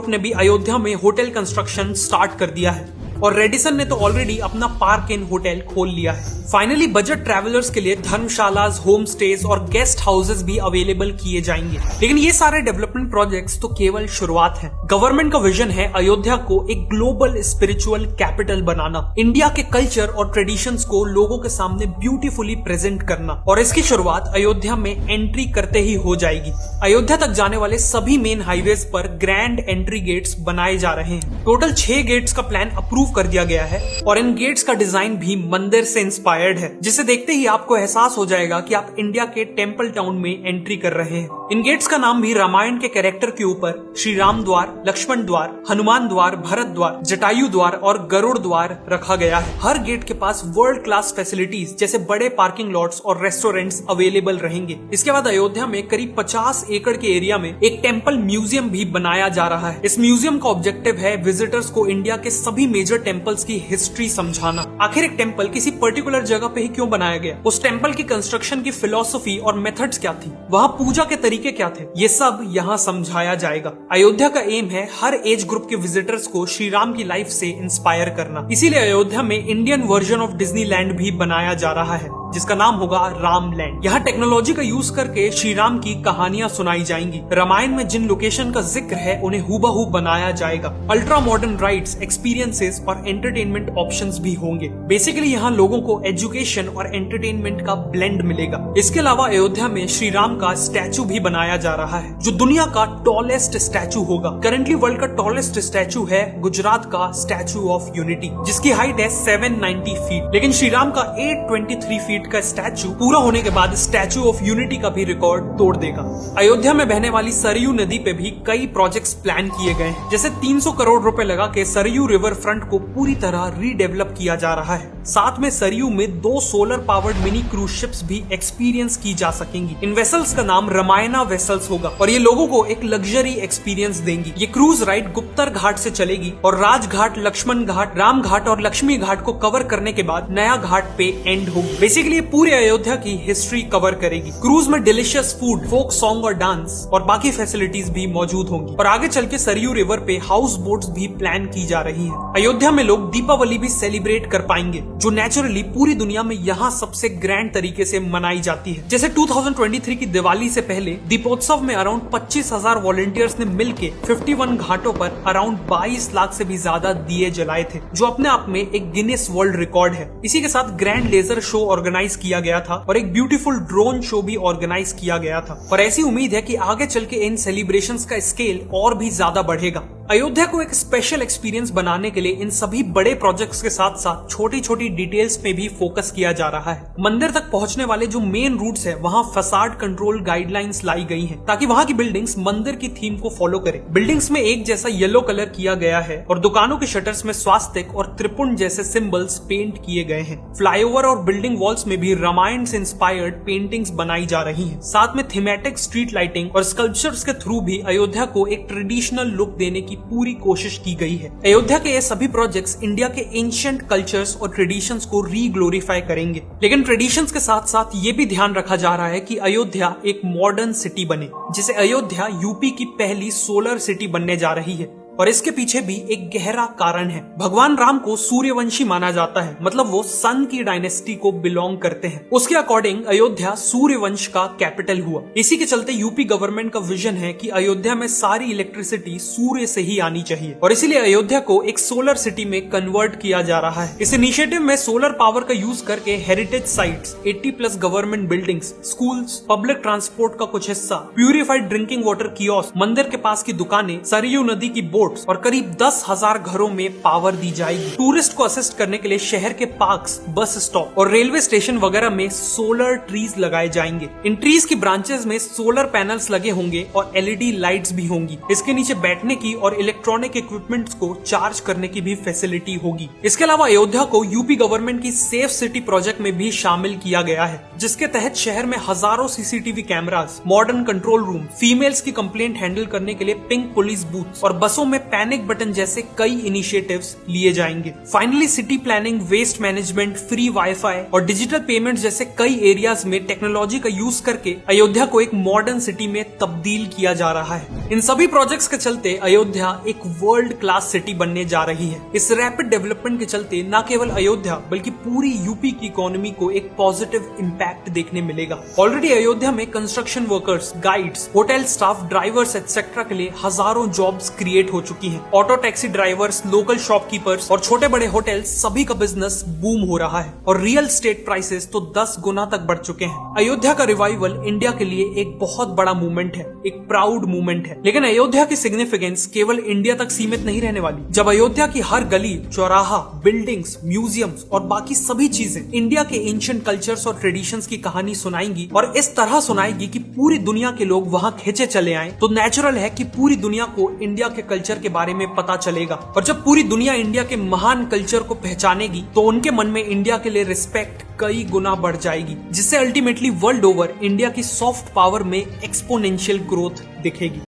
Group ने भी अयोध्या में होटल कंस्ट्रक्शन स्टार्ट कर दिया है और रेडिसन ने तो ऑलरेडी अपना पार्क इन होटल खोल लिया है। फाइनली बजट ट्रैवलर्स के लिए धर्मशालास, होम स्टेज और गेस्ट हाउसेस भी अवेलेबल किए जाएंगे। लेकिन ये सारे डेवलपमेंट प्रोजेक्ट्स तो केवल शुरुआत है। गवर्नमेंट का विजन है अयोध्या को एक ग्लोबल स्पिरिचुअल कैपिटल बनाना, इंडिया के कल्चर और ट्रेडिशंस को लोगों के सामने ब्यूटीफुली प्रेजेंट करना, और इसकी शुरुआत अयोध्या में एंट्री करते ही हो जाएगी। अयोध्या तक जाने वाले सभी मेन हाईवेज पर ग्रैंड एंट्री गेट्स बनाए जा रहे हैं। टोटल 6 गेट्स का प्लान अप्रूव कर दिया गया है और इन गेट्स का डिजाइन भी मंदिर से इंस्पायर्ड है, जिसे देखते ही आपको एहसास हो जाएगा कि आप इंडिया के टेंपल टाउन में एंट्री कर रहे हैं। इन गेट्स का नाम भी रामायण के कैरेक्टर के ऊपर श्री राम द्वार, लक्ष्मण द्वार, हनुमान द्वार, भरत द्वार, जटायु द्वार और गरुड़ द्वार रखा गया है। हर गेट के पास वर्ल्ड क्लास फैसिलिटीज जैसे बड़े पार्किंग लॉट्स और रेस्टोरेंट्स अवेलेबल रहेंगे। इसके बाद अयोध्या में करीब 50 एकड़ के एरिया में एक टेंपल म्यूजियम भी बनाया जा रहा है। इस म्यूजियम का ऑब्जेक्टिव है विजिटर्स को इंडिया के सभी मेजर टेंपल्स की हिस्ट्री समझाना। आखिर एक टेंपल किसी पर्टिकुलर जगह पे ही क्यों बनाया गया, उस टेंपल की कंस्ट्रक्शन की फिलॉसफी और मेथड्स क्या थी, वहाँ पूजा के तरीके क्या थे, ये सब यहाँ समझाया जाएगा। अयोध्या का एम है हर एज ग्रुप के विजिटर्स को श्री राम की लाइफ से इंस्पायर करना। इसीलिए अयोध्या में इंडियन वर्जन ऑफ डिज्नीलैंड भी बनाया जा रहा है, जिसका नाम होगा रामलैंड। यहाँ टेक्नोलॉजी का यूज करके श्री राम की कहानियां सुनाई जाएंगी। रामायण में जिन लोकेशन का जिक्र है उन्हें हूबहू बनाया जाएगा। अल्ट्रा मॉडर्न राइड्स, एक्सपीरियंसेस और एंटरटेनमेंट ऑप्शंस भी होंगे। बेसिकली यहाँ लोगों को एजुकेशन और एंटरटेनमेंट का ब्लेंड मिलेगा। इसके अलावा अयोध्या में श्री राम का स्टैचू भी बनाया जा रहा है, जो दुनिया का टॉलेस्ट स्टैचू होगा। करंटली वर्ल्ड का टॉलेस्ट स्टैचू है गुजरात का स्टैचू ऑफ यूनिटी, जिसकी हाइट है 790 फीट। लेकिन श्री राम का 823 फीट का स्टैचू पूरा होने के बाद स्टैचू ऑफ यूनिटी का भी रिकॉर्ड तोड़ देगा। अयोध्या में बहने वाली सरयू नदी पे भी कई प्रोजेक्ट्स प्लान किए गए हैं, जैसे 300 करोड़ रुपए लगा के सरयू रिवर फ्रंट को पूरी तरह रीडेवलप किया जा रहा है। साथ में सरयू में 2 solar powered mini cruise ships भी एक्सपीरियंस की जा सकेंगी। इन वेसल्स का नाम रामायणा वेसल्स होगा और ये लोगों को एक लग्जरी एक्सपीरियंस देंगी। ये क्रूज राइड गुप्तर घाट से चलेगी और राजघाट, लक्ष्मण घाट, राम घाट और लक्ष्मी घाट को कवर करने के बाद नया घाट पे एंड होगी। बेसिकली पूरे अयोध्या की हिस्ट्री कवर करेगी। क्रूज में डिलीशियस फूड, फोक सॉन्ग और डांस और बाकी फैसिलिटीज भी मौजूद होंगी। और आगे चल के सरयू रिवर पे हाउस बोट्स भी प्लान की जा रही है। अयोध्या में लोग दीपावली भी सेलिब्रेट कर पाएंगे, जो नेचुरली पूरी दुनिया में यहाँ सबसे ग्रैंड तरीके से मनाई जाती है। जैसे 2023 की दिवाली से पहले दीपोत्सव में अराउंड 25,000 वॉलंटियर्स ने मिलके 51 घाटों पर अराउंड 22 लाख से भी ज्यादा दिए जलाए थे, जो अपने आप में एक गिनेस वर्ल्ड रिकॉर्ड है। इसी के साथ ग्रैंड लेजर शो ऑर्गेनाइज किया गया था और एक ब्यूटीफुल ड्रोन शो भी ऑर्गेनाइज किया गया था। और ऐसी उम्मीद है कि आगे चल के इन सेलिब्रेशंस का स्केल और भी ज्यादा बढ़ेगा। अयोध्या को एक स्पेशल एक्सपीरियंस बनाने के लिए इन सभी बड़े प्रोजेक्ट्स के साथ साथ छोटी छोटी डिटेल्स पे भी फोकस किया जा रहा है। मंदिर तक पहुंचने वाले जो मेन रूट्स है, वहां फसाड कंट्रोल गाइडलाइंस लाई गई हैं, ताकि वहां की बिल्डिंग्स मंदिर की थीम को फॉलो करें। बिल्डिंग्स में एक जैसा येलो कलर किया गया है और दुकानों के शटर्स में स्वास्तिक और त्रिपुंड जैसे सिंबल्स पेंट किए गए हैं। फ्लाईओवर और बिल्डिंग वॉल्स में भी रामायण से इंस्पायर्ड पेंटिंग्स बनाई जा रही हैं। साथ में थीमेटिक स्ट्रीट लाइटिंग और स्कल्पचर्स के थ्रू भी अयोध्या को एक ट्रेडिशनल लुक देने की पूरी कोशिश की गई है। अयोध्या के ये सभी प्रोजेक्ट्स इंडिया के एंशिएंट कल्चर्स और ट्रेडिशंस को रीग्लोरीफाई करेंगे। लेकिन ट्रेडिशंस के साथ साथ ये भी ध्यान रखा जा रहा है कि अयोध्या एक मॉडर्न सिटी बने, जिसे अयोध्या यूपी की पहली सोलर सिटी बनने जा रही है। और इसके पीछे भी एक गहरा कारण है। भगवान राम को सूर्यवंशी माना जाता है, मतलब वो सन की डायनेस्टी को बिलोंग करते हैं। उसके अकॉर्डिंग अयोध्या सूर्यवंश का कैपिटल हुआ। इसी के चलते यूपी गवर्नमेंट का विजन है कि अयोध्या में सारी इलेक्ट्रिसिटी सूर्य से ही आनी चाहिए और इसीलिए अयोध्या को एक सोलर सिटी में कन्वर्ट किया जा रहा है। इस इनिशिएटिव में सोलर पावर का यूज करके heritage sites, 80+ government buildings, schools, public transport का कुछ हिस्सा, प्यूरिफाइड ड्रिंकिंग वाटर कियोस्क, मंदिर के पास की दुकानें, सरयू नदी की बोट और करीब 10,000 घरों में पावर दी जाएगी। टूरिस्ट को असिस्ट करने के लिए शहर के पार्क्स, बस स्टॉप और रेलवे स्टेशन वगैरह में सोलर ट्रीज लगाए जाएंगे। इन ट्रीज की ब्रांचेस में सोलर पैनल्स लगे होंगे और LED लाइट्स भी होंगी। इसके नीचे बैठने की और इलेक्ट्रॉनिक इक्विपमेंट्स को चार्ज करने की भी फैसिलिटी होगी। इसके अलावा अयोध्या को यूपी गवर्नमेंट की सेफ सिटी प्रोजेक्ट में भी शामिल किया गया है, जिसके तहत शहर में हजारों CCTV cameras, modern control room, females की कंप्लेंट हैंडल करने के लिए पिंक पुलिस बूथ और बसों में पैनिक बटन जैसे कई इनिशिएटिव्स लिए जाएंगे। Finally city planning, waste management, free wifi और डिजिटल पेमेंट जैसे कई एरियाज में टेक्नोलॉजी का यूज करके अयोध्या को एक मॉडर्न सिटी में तब्दील किया जा रहा है। इन सभी प्रोजेक्ट्स के चलते अयोध्या एक वर्ल्ड क्लास सिटी बनने जा रही है। इस रैपिड डेवलपमेंट के चलते न केवल अयोध्या बल्कि पूरी यूपी की इकोनॉमी को एक पॉजिटिव इम्पैक्ट देखने मिलेगा। ऑलरेडी अयोध्या में construction workers, guides, hotel staff, drivers etcetera के लिए हजारों जॉब्स क्रिएट हो चुकी हैं। Auto taxi drivers, local shopkeepers और छोटे बड़े होटल सभी का बिजनेस बूम हो रहा है और रियल एस्टेट प्राइसेस तो 10 गुना तक बढ़ चुके हैं। अयोध्या का रिवाइवल इंडिया के लिए एक बहुत बड़ा मूवमेंट है, एक प्राउड मूवमेंट है। लेकिन अयोध्या की सिग्निफिकेंस केवल इंडिया तक सीमित नहीं रहने वाली। जब अयोध्या की हर गली, चौराहा, बिल्डिंग्स, म्यूजियम्स और बाकी सभी चीजें इंडिया के एंशिएंट कल्चर्स और ट्रेडिशंस की कहानी सुनाएंगी और इस तरह सुनाएगी कि पूरी दुनिया के लोग वहां खींचे चले आए, तो नेचुरल है कि पूरी दुनिया को इंडिया के कल्चर के बारे में पता चलेगा। और जब पूरी दुनिया इंडिया के महान कल्चर को पहचानेगी तो उनके मन में इंडिया के लिए रिस्पेक्ट कई गुना बढ़ जाएगी, जिससे अल्टीमेटली वर्ल्ड ओवर इंडिया की सॉफ्ट पावर में एक्सपोनेंशियल ग्रोथ दिखेगी।